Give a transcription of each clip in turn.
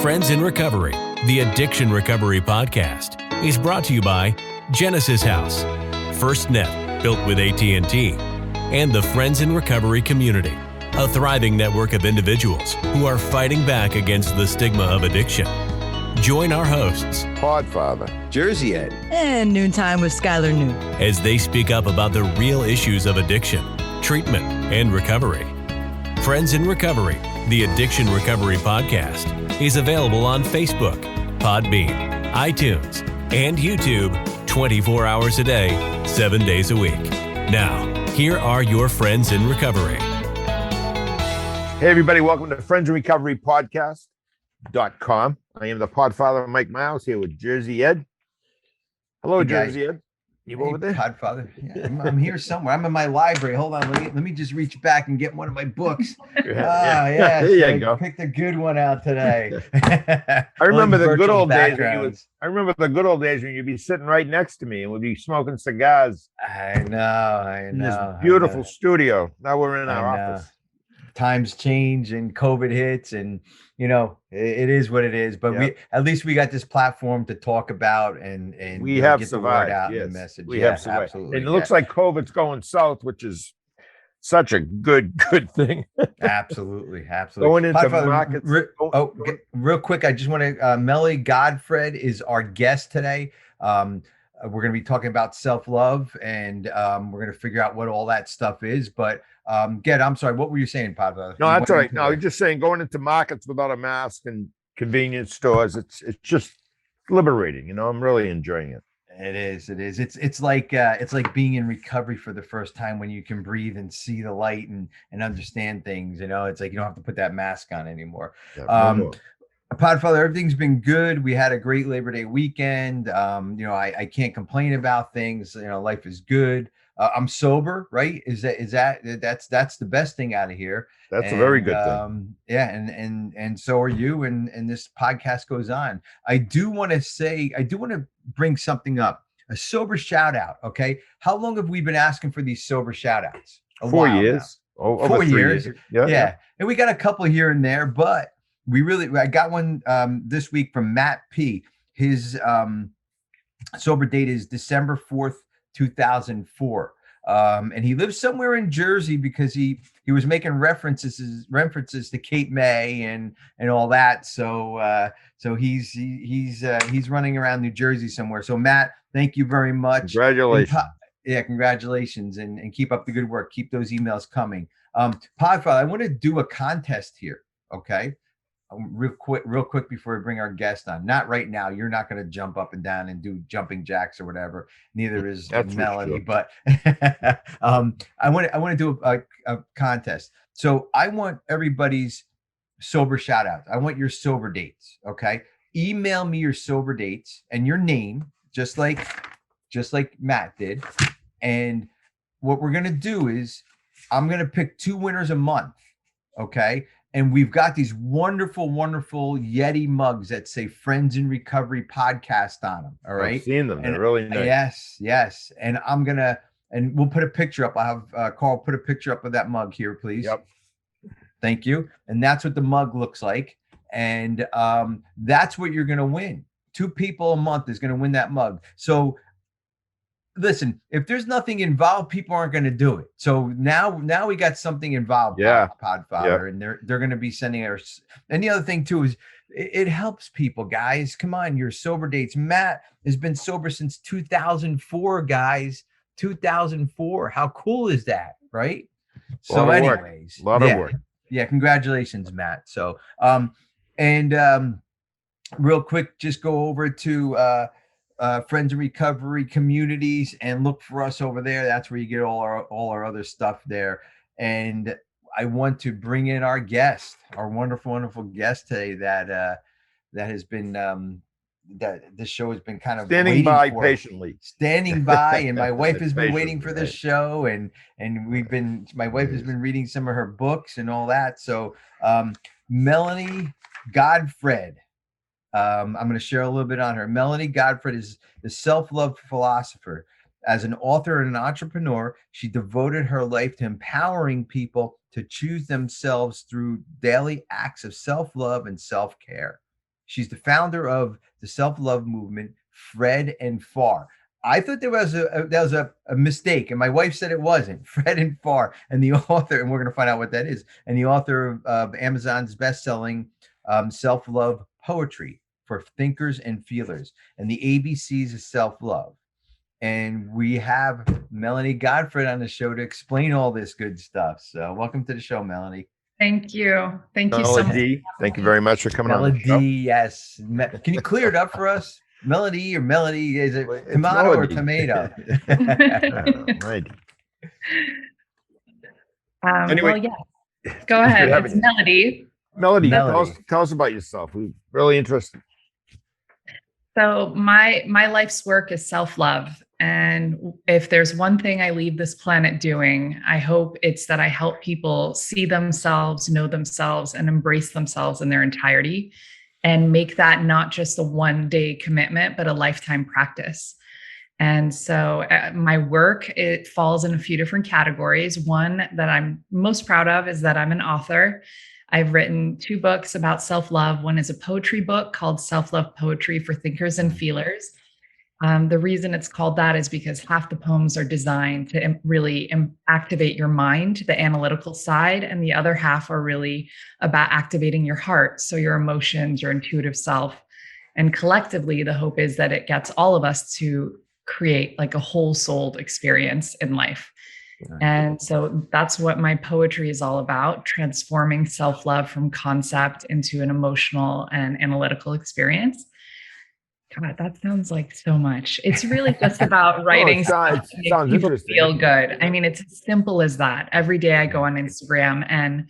Friends in Recovery, the Addiction Recovery Podcast, is brought to you by Genesis House, FirstNet, built with AT&T, and the Friends in Recovery community, a thriving network of individuals who are fighting back against the stigma of addiction. Join our hosts, Podfather, Jersey Ed, and Noontime with Skylar Noon, as they speak up about the real issues of addiction, treatment, and recovery. Friends in Recovery, the Addiction Recovery Podcast, is available on Facebook, Podbean, iTunes, and YouTube 24 hours a day, 7 days a week. Now, here are your Friends in Recovery. Hey, everybody. Welcome to Friends in Recovery Podcast.com. I am the Podfather, Mike Miles, here with Jersey Ed. Hello, Hey, Jersey Ed. You over there? Podfather. Yeah, I'm here somewhere. I'm in my library. Hold on. Let me just reach back and get one of my books. Yeah. There you go. Picked a good one out today. I remember the good old days. Backgrounds. I remember the good old days when you'd be sitting right next to me and we'd be smoking cigars I know. in this beautiful studio. Now we're in our office. Times change and COVID hits, and it is what it is. But Yep. we got this platform to talk about and We have get survived. the word out Yes. and the message. We have survived. Absolutely. And it looks like COVID's going south, which is such a good thing. Absolutely. Going into Podfather, markets. Real quick, I just want to, Melanie Godford is our guest today. We're going to be talking about self-love, and we're going to figure out what all that stuff is. But I'm sorry, what were you saying, Podfather? No, that's all right. No, I'm just saying going into markets without a mask and convenience stores, it's just liberating. I'm really enjoying it. It is. It's like being in recovery for the first time when you can breathe and see the light and understand things. It's like you don't have to put that mask on anymore. Yeah, Podfather, everything's been good. We had a great Labor Day weekend. I can't complain about things. Life is good. I'm sober, right? That's the best thing out of here. That's a very good thing. Yeah, and so are you. And this podcast goes on. I do want to bring something up. A sober shout out. Okay, how long have we been asking for these sober shout outs? 4 years. Over 4 3 years. Yeah. And we got a couple here and there, but I got one this week from Matt P. His sober date is December 4th, 2004. And he lives somewhere in Jersey because he was making references to Cape May and all that. So he's running around New Jersey somewhere. So Matt, thank you very much. Congratulations. Congratulations, and keep up the good work. Keep those emails coming. Podfather, I want to do a contest here. Okay. Real quick before we bring our guest on. Not right now. You're not going to jump up and down and do jumping jacks or whatever. Neither is Melanie. But I want to do a contest. So I want everybody's sober shout outs. I want your sober dates. Okay. Email me your sober dates and your name, just like Matt did. And what we're going to do is I'm going to pick 2 winners a month. Okay. And we've got these wonderful, wonderful Yeti mugs that say Friends in Recovery Podcast on them. All right. I've seen them. They're really nice. Yes. And we'll put a picture up. I'll have Carl put a picture up of that mug here, please. Yep. Thank you. And that's what the mug looks like. And that's what you're going to win. 2 people a month is going to win that mug. So listen, if there's nothing involved, people aren't going to do it. So now we got something involved. Podfather, and they're going to be sending us. And the other thing too is it helps people, guys. Come on, your sober dates. Matt has been sober since 2004, guys. 2004. How cool is that, right? So, anyways, a lot of work. Yeah, congratulations, Matt. So, real quick, just go over to Friends in Recovery communities and look for us over there. That's where you get all our other stuff there. And I want to bring in our guest, our wonderful, wonderful guest today that has been that this show has been kind of standing by patiently. And my wife has been waiting for this show, and my wife has been reading some of her books and all that. So Melanie Godford. I'm going to share a little bit on her. Melanie Godford is the self-love philosopher. As an author and an entrepreneur, she devoted her life to empowering people to choose themselves through daily acts of self-love and self-care. She's the founder of the self-love movement, Fred and FAR. I thought there was a mistake, and my wife said it wasn't. Fred and FAR, and the author, and we're going to find out what that is, and the author of Amazon's best-selling self-love poetry for thinkers and feelers, and the ABCs of self-love. And we have Melanie Godford on the show to explain all this good stuff. So welcome to the show, Melanie. Thank you. Thank you so much. Melody, thank you very much for coming on. Melody, yes. Can you clear it up for us? Melody or Melody? Is it It's tomato Melody. or tomato? Right. Well, yeah. Go ahead. It's Melody. Melody, Melody. Tell us about yourself. We're really interested. So my life's work is self-love. And if there's one thing I leave this planet doing, I hope it's that I help people see themselves, know themselves, and embrace themselves in their entirety, and make that not just a one-day commitment, but a lifetime practice. And so my work, it falls in a few different categories. One that I'm most proud of is that I'm an author. I've written 2 books about self-love. One is a poetry book called Self-Love Poetry for Thinkers and Feelers. The reason it's called that is because half the poems are designed to really activate your mind, the analytical side, and the other half are really about activating your heart, so your emotions, your intuitive self. And collectively, the hope is that it gets all of us to create like a whole-souled experience in life. And so that's what my poetry is all about, transforming self-love from concept into an emotional and analytical experience. God, that sounds like so much. It's really just about writing stuff to make people feel good. I mean, it's as simple as that. Every day I go on Instagram and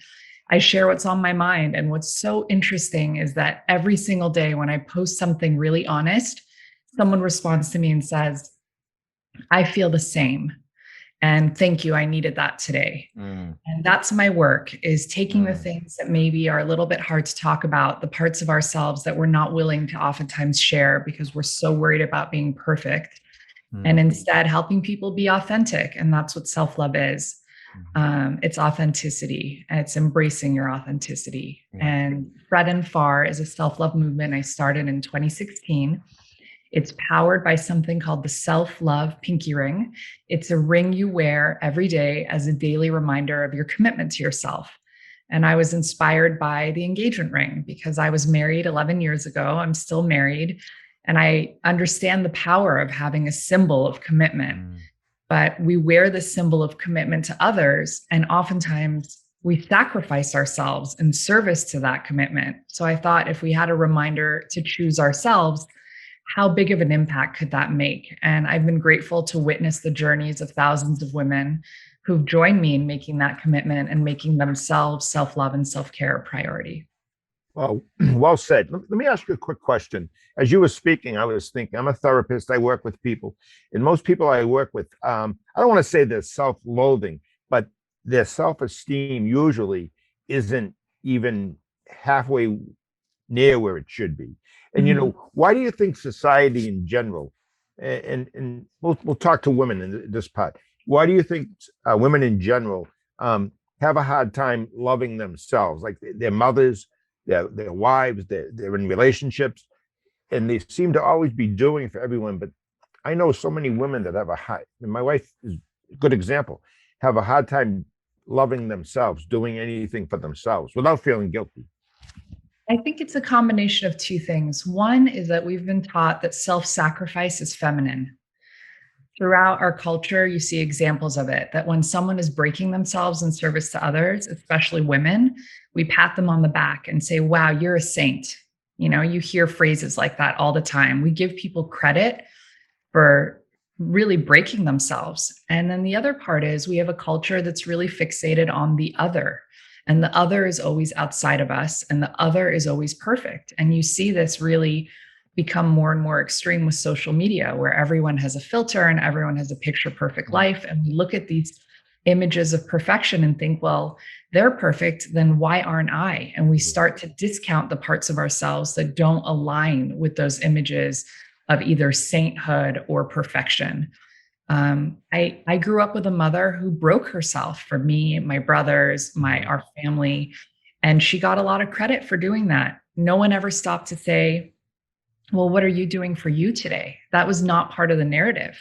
I share what's on my mind. And what's so interesting is that every single day when I post something really honest, someone responds to me and says, I feel the same. And thank you. I needed that today. And that's my work, is taking the things that maybe are a little bit hard to talk about, the parts of ourselves that we're not willing to oftentimes share because we're so worried about being perfect, and instead helping people be authentic. And that's what self-love is. It's authenticity. It's embracing your authenticity. And Fred and FAR is a self-love movement I started in 2016. It's powered by something called the self-love pinky ring. It's a ring you wear every day as a daily reminder of your commitment to yourself. And I was inspired by the engagement ring because I was married 11 years ago. I'm still married. And I understand the power of having a symbol of commitment. But we wear the symbol of commitment to others, and oftentimes we sacrifice ourselves in service to that commitment. So I thought if we had a reminder to choose ourselves, how big of an impact could that make? And I've been grateful to witness the journeys of thousands of women who've joined me in making that commitment and making themselves self-love and self-care a priority. Well, well said. Let me ask you a quick question. As you were speaking, I was thinking, I'm a therapist. I work with people, and most people I work with, I don't want to say they're self-loathing, but their self-esteem usually isn't even halfway near where it should be. And, you know, why do you think society in general, and we'll talk to women in this part, why do you think women in general have a hard time loving themselves, like their mothers, their wives, they're in relationships, and they seem to always be doing for everyone. But I know so many women that have and my wife is a good example, have a hard time loving themselves, doing anything for themselves without feeling guilty. I think it's a combination of 2 things. One is that we've been taught that self-sacrifice is feminine. Throughout our culture, you see examples of it, that when someone is breaking themselves in service to others, especially women, we pat them on the back and say, wow, you're a saint. You know, you hear phrases like that all the time. We give people credit for really breaking themselves. And then the other part is we have a culture that's really fixated on the other. And the other is always outside of us, and the other is always perfect. And you see this really become more and more extreme with social media, where everyone has a filter and everyone has a picture perfect life. And we look at these images of perfection and think, well, they're perfect, then why aren't I? And we start to discount the parts of ourselves that don't align with those images of either sainthood or perfection. I grew up with a mother who broke herself for me, my brothers, our family, and she got a lot of credit for doing that. no one ever stopped to say, well, what are you doing for you today? That was not part of the narrative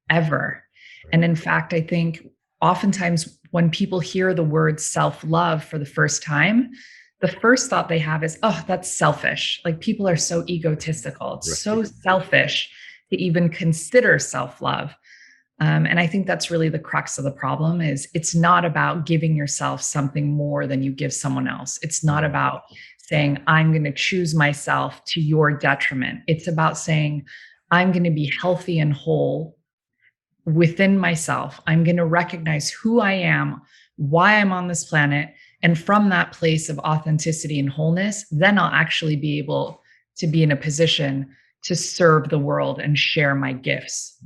ever. And in fact, I think oftentimes when people hear the word self-love for the first time, the first thought they have is, oh, that's selfish. Like, people are so egotistical. It's so selfish to even consider self-love. And I think that's really the crux of the problem. Is it's not about giving yourself something more than you give someone else. It's not about saying, I'm going to choose myself to your detriment. It's about saying, I'm going to be healthy and whole within myself. I'm going to recognize who I am, why I'm on this planet. And from that place of authenticity and wholeness, then I'll actually be able to be in a position to serve the world and share my gifts.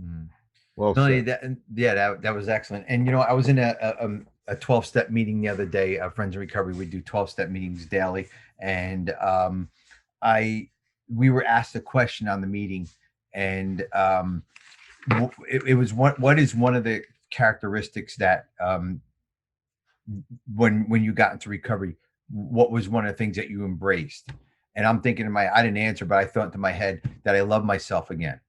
Well, Melanie, that was excellent. And, I was in a 12-step meeting the other day, Friends in Recovery. We do 12-step meetings daily. And we were asked a question on the meeting, and it was what is one of the characteristics that when you got into recovery, what was one of the things that you embraced? And I'm thinking I didn't answer, but I thought into my head that I love myself again.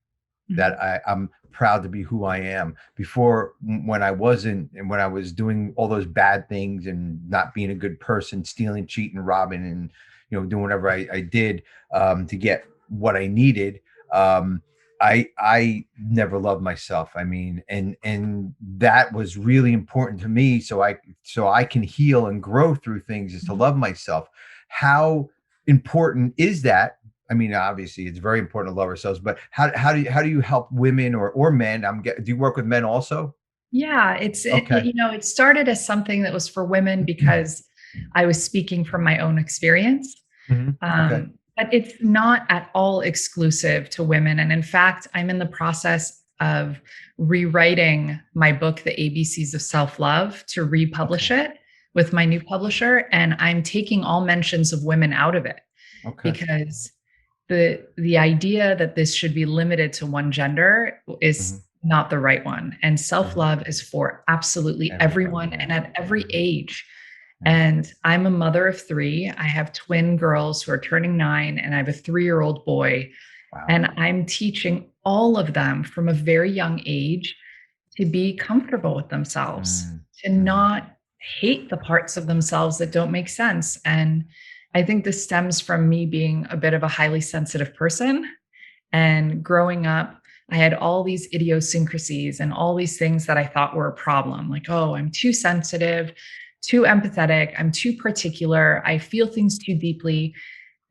That I'm proud to be who I am. Before, when I wasn't, and when I was doing all those bad things and not being a good person, stealing, cheating, robbing, and doing whatever I did to get what I needed, I never loved myself. I mean, and that was really important to me, so I can heal and grow through things, is to love myself. How important is that? I mean, obviously, it's very important to love ourselves, but how do you help women or men? Do you work with men also? Yeah, it started as something that was for women because I was speaking from my own experience. But it's not at all exclusive to women. And in fact, I'm in the process of rewriting my book, The ABCs of Self-Love, to republish it with my new publisher. And I'm taking all mentions of women out of it because the idea that this should be limited to one gender is not the right one. And self-love is for absolutely everyone and at every age. And I'm a mother of 3. I have twin girls who are turning 9, and I have a 3-year-old boy. Wow. And I'm teaching all of them from a very young age to be comfortable with themselves, to not hate the parts of themselves that don't make sense. And I think this stems from me being a bit of a highly sensitive person. And growing up, I had all these idiosyncrasies and all these things that I thought were a problem. Like, oh, I'm too sensitive, too empathetic, I'm too particular, I feel things too deeply.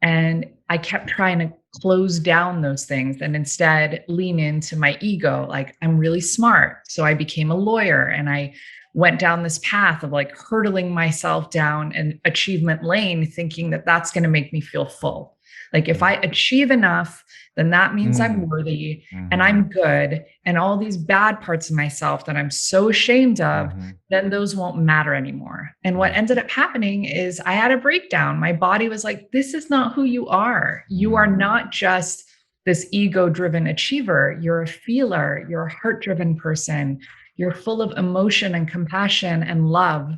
And I kept trying to close down those things and instead lean into my ego. Like, I'm really smart. So I became a lawyer, and I went down this path of like hurtling myself down an achievement lane, thinking that that's going to make me feel full. Like, if I achieve enough, then that means I'm worthy and I'm good. And all these bad parts of myself that I'm so ashamed of, then those won't matter anymore. And what ended up happening is I had a breakdown. My body was like, this is not who you are. You are not just this ego-driven achiever. You're a feeler. You're a heart-driven person. You're full of emotion and compassion and love.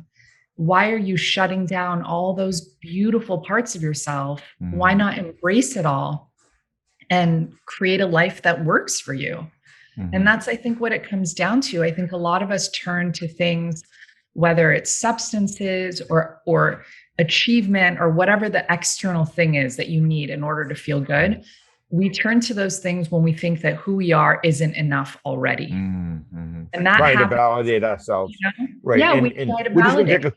Why are you shutting down all those beautiful parts of yourself? Why not embrace it all and create a life that works for you? And that's, I think, what it comes down to. I think a lot of us turn to things, whether it's substances or achievement or whatever the external thing is that you need in order to feel good. We turn to those things when we think that who we are isn't enough already. And that trying happens, to validate ourselves. Right. Yeah, we try to validate.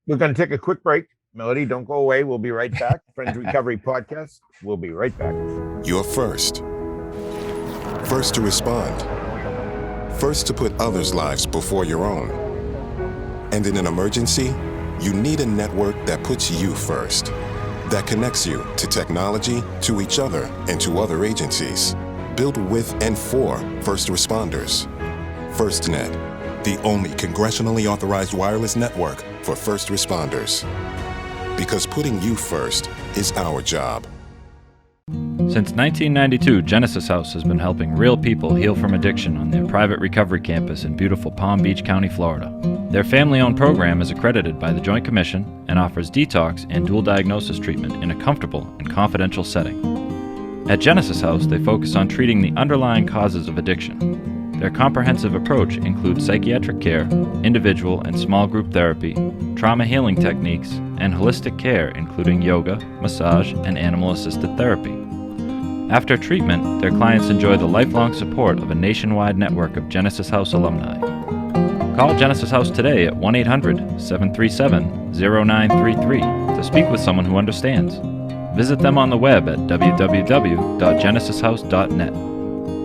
We're going to take a quick break. Melody, don't go away. We'll be right back. Friends Recovery Podcast. We'll be right back. You're first. First to respond. First to put others' lives before your own. And in an emergency, you need a network that puts you first. That connects you to technology, to each other, and to other agencies. Built with and for first responders. FirstNet, the only congressionally authorized wireless network for first responders. Because putting you first is our job. Since 1992, Genesis House has been helping real people heal from addiction on their private recovery campus in beautiful Palm Beach County, Florida. Their family-owned program is accredited by the Joint Commission and offers detox and dual diagnosis treatment in a comfortable and confidential setting. At Genesis House, they focus on treating the underlying causes of addiction. Their comprehensive approach includes psychiatric care, individual and small group therapy, trauma healing techniques, and holistic care including yoga, massage, and animal-assisted therapy. After treatment, their clients enjoy the lifelong support of a nationwide network of Genesis House alumni. Call Genesis House today at 1-800-737-0933 to speak with someone who understands. Visit them on the web at www.genesishouse.net.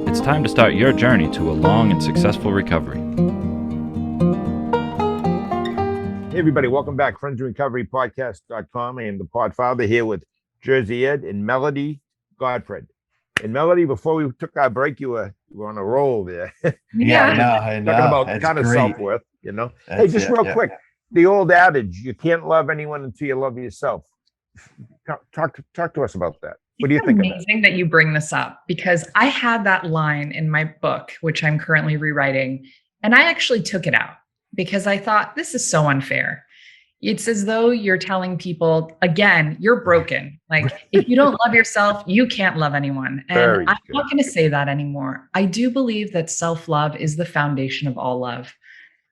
It's time to start your journey to a long and successful recovery. Hey, everybody, welcome back. Friends in Recovery Podcast.com. I am the Podfather here with Jersey Ed and Melanie Godfred. And Melanie, before we took our break, you were on a roll there. I know. Talking about That's kind of great. self-worth, Hey, just real quick, the old adage, you can't love anyone until you love yourself. Talk to us about that. What do you think of that? Amazing that you bring this up, because I had that line in my book, which I'm currently rewriting, and I actually took it out because I thought this is so unfair. It's as though you're telling people, again, you're broken. Like, if you don't love yourself, you can't love anyone. And I'm not going to say that anymore. I do believe that self-love is the foundation of all love.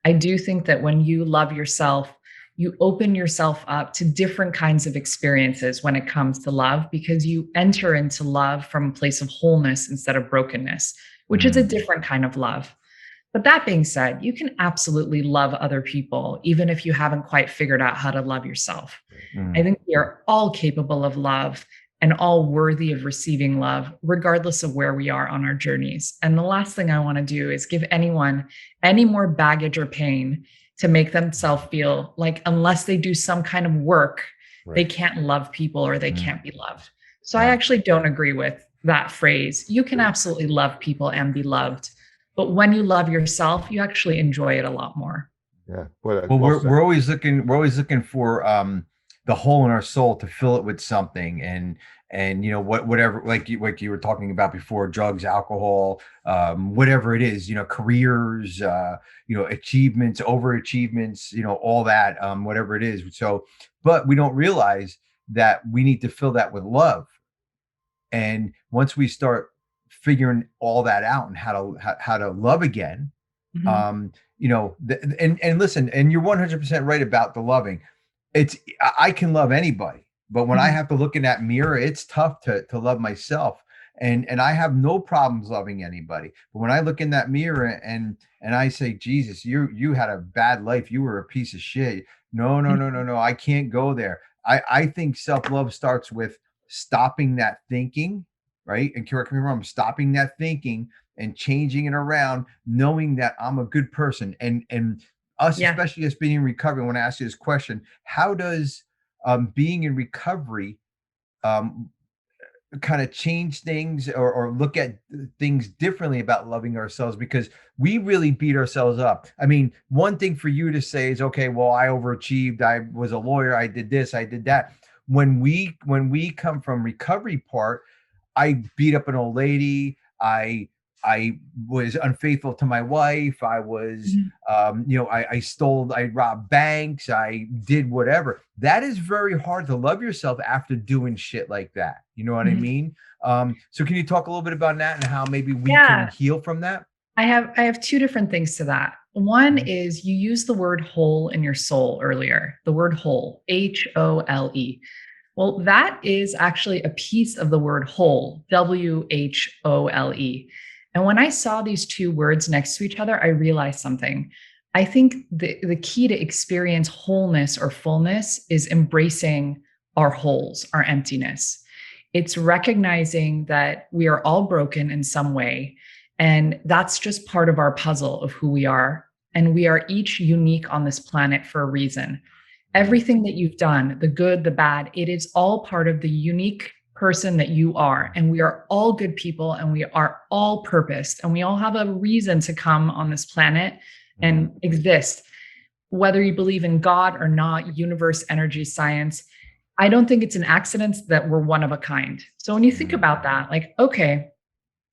I do think that when you love yourself, you open yourself up to different kinds of experiences when it comes to love, because you enter into love from a place of wholeness instead of brokenness, which is a different kind of love. But that being said, you can absolutely love other people, even if you haven't quite figured out how to love yourself. I think we are all capable of love and all worthy of receiving love, regardless of where we are on our journeys. And the last thing I want to do is give anyone any more baggage or pain to make themselves feel like unless they do some kind of work, they can't love people or they can't be loved. So I actually don't agree with that phrase. You can absolutely love people and be loved. But when you love yourself, you actually enjoy it a lot more. Yeah. Well, we're always looking for the hole in our soul to fill it with something, and whatever, like you were talking about before, drugs, alcohol, whatever it is, careers, achievements, overachievements, all that, whatever it is. So, but we don't realize that we need to fill that with love. And once we start figuring all that out and how to love again, and listen, and you're 100% right about the loving. I can love anybody, but when I have to look in that mirror, it's tough to love myself, and I have no problems loving anybody. But when I look in that mirror and I say, Jesus, you had a bad life, you were a piece of shit. No, I can't go there. I think self-love starts with stopping that thinking. Right. And correct me if I'm wrong, stopping that thinking and changing it around, knowing that I'm a good person. And us, especially us being in recovery, I want to ask you this question. How does being in recovery kind of change things or look at things differently about loving ourselves? Because we really beat ourselves up. I mean, one thing for you to say is, okay, well, I overachieved. I was a lawyer. I did this. I did that. When we come from recovery part, I beat up an old lady. I was unfaithful to my wife. I was, I stole, I robbed banks. I did whatever. That is very hard to love yourself after doing shit like that. You know what I mean? So can you talk a little bit about that and how maybe we can heal from that? I have two different things to that. One is you used the word whole in your soul earlier, the word whole, HOLE. Well, that is actually a piece of the word whole, WHOLE. And when I saw these two words next to each other, I realized something. I think the key to experience wholeness or fullness is embracing our holes, our emptiness. It's recognizing that we are all broken in some way. And that's just part of our puzzle of who we are. And we are each unique on this planet for a reason. Everything that you've done, the good, the bad, it is all part of the unique person that you are. And we are all good people and we are all purposed and we all have a reason to come on this planet and exist. Whether you believe in God or not, universe, energy, science, I don't think it's an accident that we're one of a kind. So when you think about that, like, okay,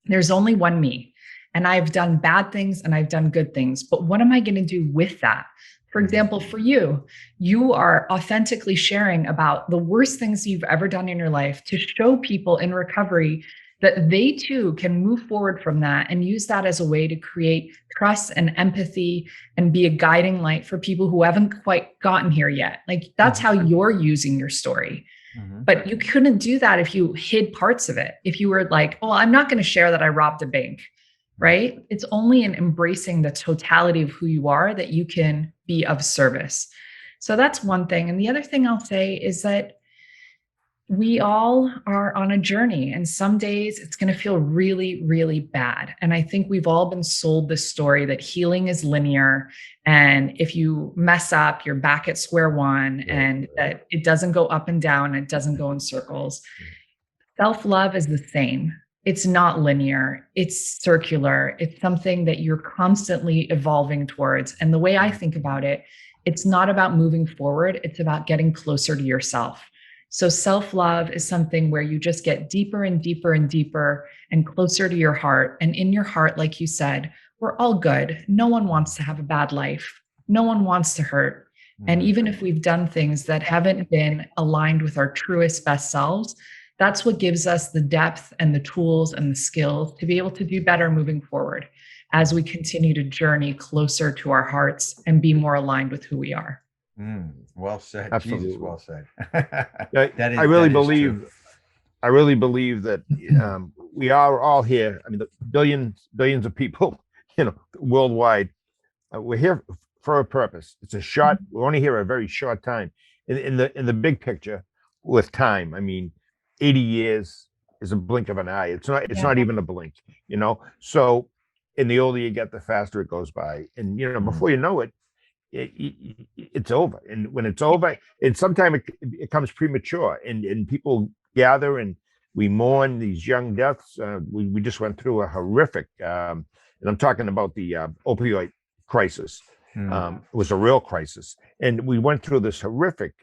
there's only one me, and I've done bad things and I've done good things, but what am I going to do with that? For example, for you, you are authentically sharing about the worst things you've ever done in your life to show people in recovery that they too can move forward from that and use that as a way to create trust and empathy and be a guiding light for people who haven't quite gotten here yet. Like, that's how you're using your story. But you couldn't do that if you hid parts of it. If you were like, oh, I'm not going to share that I robbed a bank, right? It's only in embracing the totality of who you are that you can be of service. So that's one thing. And the other thing I'll say is that we all are on a journey, and some days it's going to feel really, really bad. And I think we've all been sold this story that healing is linear. And if you mess up, you're back at square one, and that it doesn't go up and down. It doesn't go in circles. Self-love is the same. It's not linear. It's circular. It's something that you're constantly evolving towards. And the way I think about it, it's not about moving forward. It's about getting closer to yourself. So self-love is something where you just get deeper and deeper and deeper and closer to your heart. And in your heart, like you said, we're all good. No one wants to have a bad life. No one wants to hurt. And even if we've done things that haven't been aligned with our truest, best selves, that's what gives us the depth and the tools and the skills to be able to do better moving forward as we continue to journey closer to our hearts and be more aligned with who we are. Well said. Absolutely. Jesus, well said. I really believe that we are all here. I mean, the billions of people, worldwide. We're here for a purpose. It's a short. We're only here a very short time. In the big picture, with time, I mean, 80 years is a blink of an eye. It's not even a blink. So, and the older you get, the faster it goes by. And before you know it, it's over. And when it's over, and sometimes it becomes premature, and people gather and we mourn these young deaths. We just went through a horrific, and I'm talking about the opioid crisis. It was a real crisis, and we went through this horrific,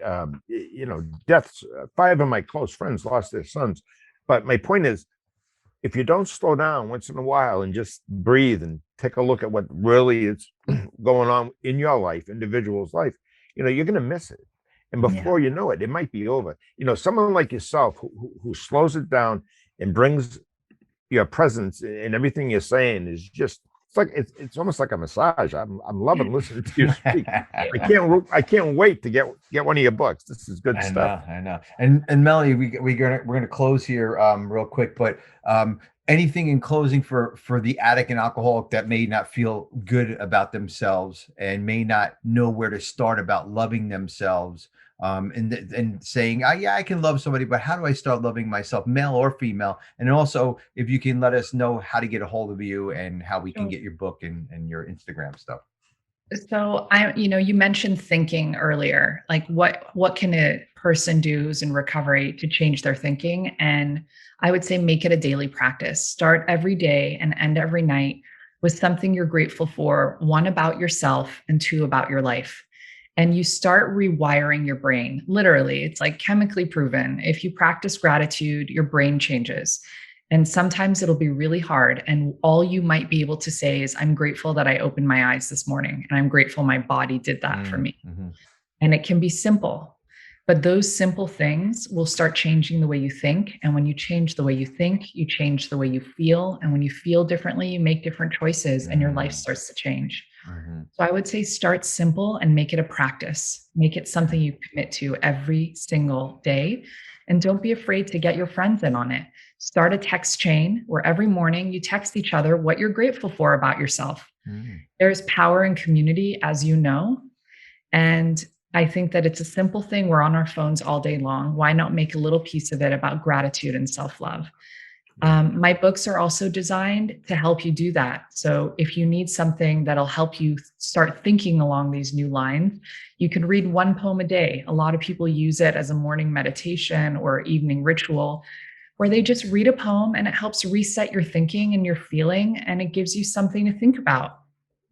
deaths. 5 of my close friends lost their sons. But my point is, if you don't slow down once in a while and just breathe and take a look at what really is going on in your life, individual's life, you're going to miss it. And before you know it, it might be over. Someone like yourself who slows it down and brings your presence and everything you're saying is just, it's almost like a massage. I'm loving listening to you speak. I can't wait to get one of your books. This is good stuff. I know. And Melanie, we're gonna close here real quick, but anything in closing for the addict and alcoholic that may not feel good about themselves and may not know where to start about loving themselves, and saying, I can love somebody, but how do I start loving myself, male or female? And also, if you can let us know how to get a hold of you and how we can get your book and your Instagram stuff. So you mentioned thinking earlier, like what can a person do who's in recovery to change their thinking? And I would say make it a daily practice. Start every day and end every night with something you're grateful for, 1 about yourself and 2 about your life. And you start rewiring your brain. Literally, it's like chemically proven. If you practice gratitude, your brain changes. And sometimes it'll be really hard. And all you might be able to say is, I'm grateful that I opened my eyes this morning. And I'm grateful my body did that for me. And it can be simple. But those simple things will start changing the way you think. And when you change the way you think, you change the way you feel. And when you feel differently, you make different choices and your life starts to change. So I would say start simple and make it a practice. Make it something you commit to every single day. And don't be afraid to get your friends in on it. Start a text chain where every morning you text each other what you're grateful for about yourself. There's power in community, as you know. And I think that it's a simple thing. We're on our phones all day long. Why not make a little piece of it about gratitude and self-love? My books are also designed to help you do that. So if you need something that'll help you start thinking along these new lines, you can read 1 poem a day. A lot of people use it as a morning meditation or evening ritual where they just read a poem and it helps reset your thinking and your feeling, and it gives you something to think about.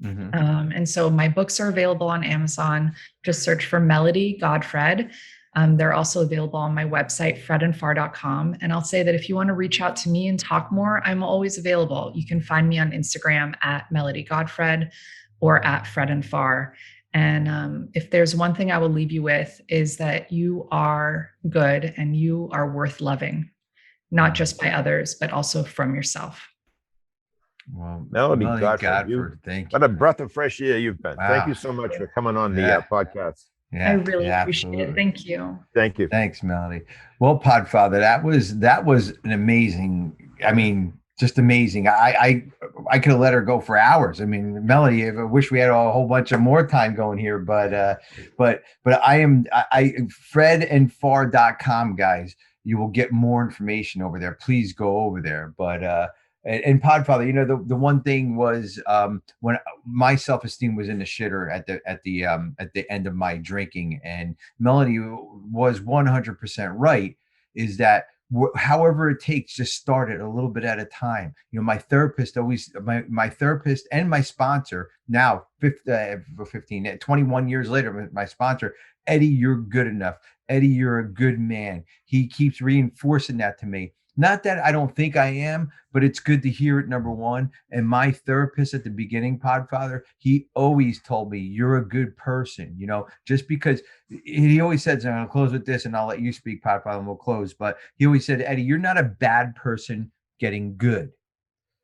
And so my books are available on Amazon. Just search for Melanie Godfred. They're also available on my website, fredandfar.com. And I'll say that if you want to reach out to me and talk more, I'm always available. You can find me on Instagram at Melanie Godfred or at fredandfar. And if there's one thing I will leave you with is that you are good and you are worth loving, not just by others, but also from yourself. Well, Melanie Godford, thank you. What a breath of fresh air you've been. Wow. Thank you so much for coming on the podcast. I really appreciate it. Thank you. Thank you. Thanks, Melanie. Well, Podfather, that was an amazing, just amazing. I could have let her go for hours. Melanie, I wish we had a whole bunch of more time going here, but fredandfar.com, guys. You will get more information over there. Please go over there. But and Podfather, the one thing was when my self-esteem was in the shitter at the end of my drinking, and Melanie was 100% right, is that however it takes, just start it a little bit at a time. My therapist my therapist and my sponsor now 21 years later, my sponsor, Eddie, you're good enough. Eddie, you're a good man. He keeps reinforcing that to me. Not that I don't think I am, but it's good to hear it, number one. And my therapist at the beginning, Podfather, he always told me, you're a good person, just because he always said, I'm going to close with this and I'll let you speak, Podfather, and we'll close. But he always said, Eddie, you're not a bad person getting good.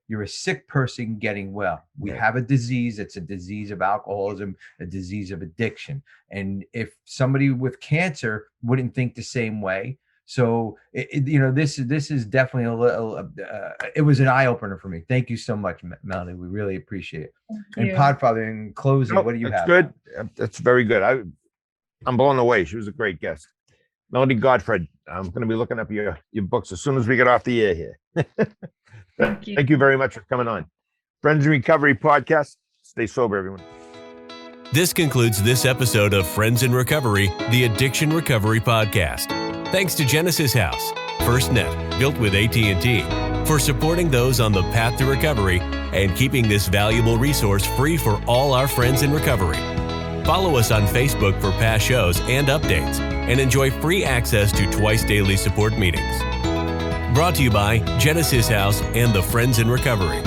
You're a sick person getting well. We have a disease. It's a disease of alcoholism, a disease of addiction. And if somebody with cancer wouldn't think the same way, so, this is definitely a little, it was an eye opener for me. Thank you so much, Melanie. We really appreciate it. And Podfather, in closing, what do you have? Good. That's very good. I'm blown away. She was a great guest. Melanie Godford, I'm going to be looking up your books as soon as we get off the air here. Thank you. Thank you very much for coming on. Friends in Recovery podcast. Stay sober, everyone. This concludes this episode of Friends in Recovery, the Addiction Recovery Podcast. Thanks to Genesis House, FirstNet, built with AT&T, for supporting those on the path to recovery and keeping this valuable resource free for all our friends in recovery. Follow us on Facebook for past shows and updates, and enjoy free access to twice daily support meetings. Brought to you by Genesis House and the Friends in Recovery.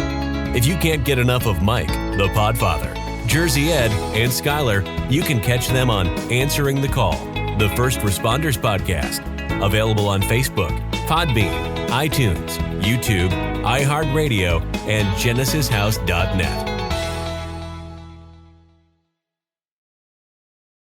If you can't get enough of Mike, the Podfather, Jersey Ed, and Skylar, you can catch them on Answering the Call, the First Responders Podcast, available on Facebook, Podbean, iTunes, YouTube, iHeartRadio, and GenesisHouse.net.